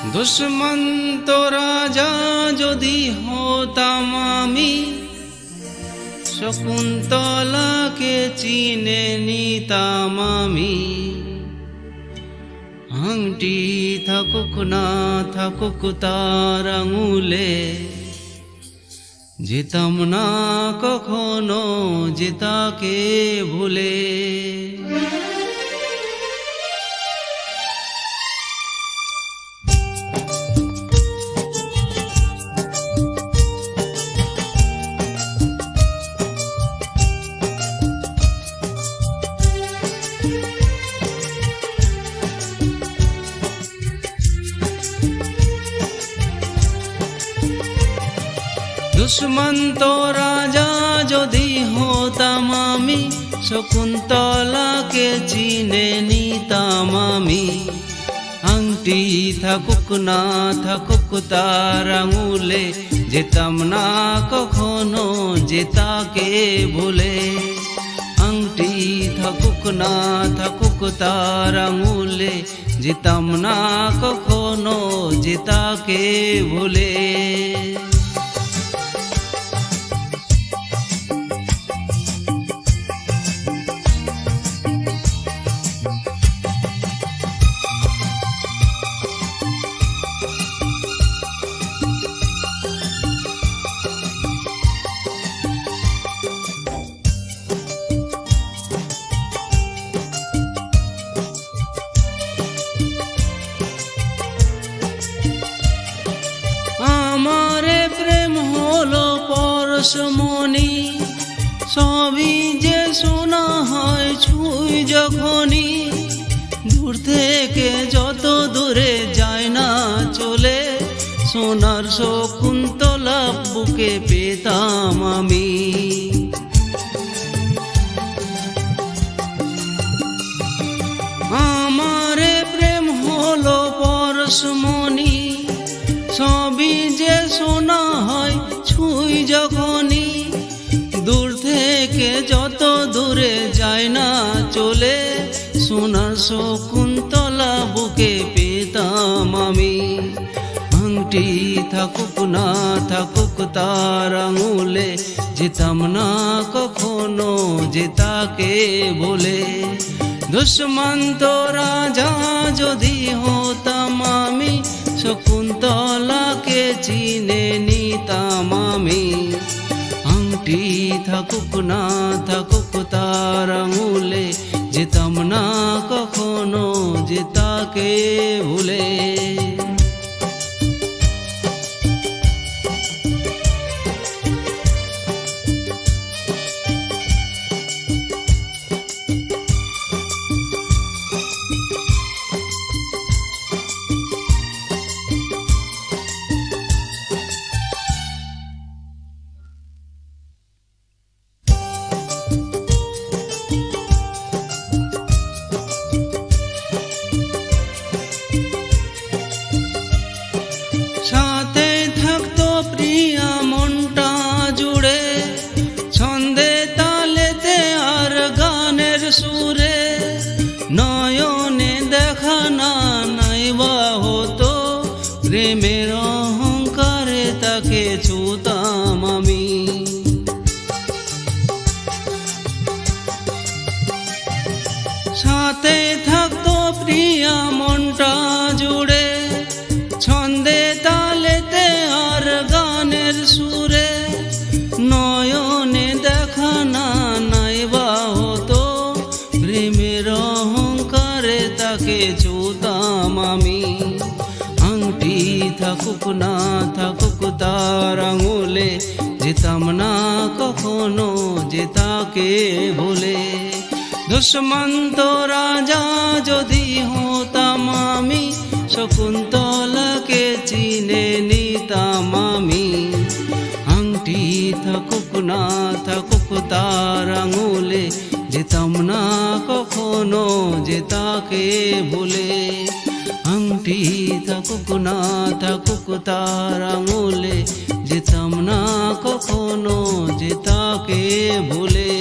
দুষ্মন্ত রাজা যদি হতাম আমি, শকুন্তলাকে চিনে নিতাম আমি। আংটি থাকুক না থাকুক তার আঙুলে, যেতাম না কখনো যে তাকে ভুলে। দুষ্মন্ত রাজা যদি হতাম আমি, শকুন্তলাকে চিনে নিতাম আমি। আংটি থাকুক না থাকুক তার আঙুলে, যেতাম না কখনো যে তাকে ভুলে। আংটি থাকুক না থাকুক তার আঙুলে, যেতাম না কখনো যে তাকে ভুলে। আমারে প্রেম হলো পরশমণি, সবই যে শোনা হয় ছুঁই যখনই। দূর থেকে যত দূরে যায় না চলে, সোনার শকুন্তলা বুকে পেতাম আমি। আমারে প্রেম হলো পরশমণি, সবই যে শোনা হয় ছুঁই যখনই। দূর থেকে যত দূরে যায় না চলে, সোনার শকুন্তলা বুকে পেতাম আমি। আংটি থাকুক না থাকুক তার আঙুলে, যেতাম না কখনো যে তাকে ভুলে। দুষ্মন্ত রাজা যদি হতাম আমি, শকুন্তলাকে চিনে নিতাম আমি। আংটি থাকুক না থাকুক তার আঙুলে, যেতাম না কখনো যে তাকে ভুলে। সাথে থাকতো প্রিয়া মনটা জুড়ে, ছন্দে তালেতে আর গানের সুরে। নয়নে দেখা না নাইবা হতো, প্রেমের অহংকারে তাকে ছুতাম আমি। সাথে থাকতো প্রিয়া মনটা জুড়ে, ছন্দে তালেতে আর গানের সুরে। নয়নে দেখা না নাইবা হতো, প্রেমের অহংকারে তাকে ছুতাম আমি। আংটি থাকুক না থাকুক তার আঙুলে, যেতাম না কখনো যে তাকে ভুলে। দুষ্মন্ত রাজা যদি হতাম আমি, শকুন্তলাকে চিনে নিতাম আমি। আংটি থাকুক না থাকুক তার আঙুলে, যেতাম না কখনো যে তাকে ভুলে। আংটি থাকুক না থাকুক তার আঙুলে, যেতাম না কখনো যে তাকে ভুলে।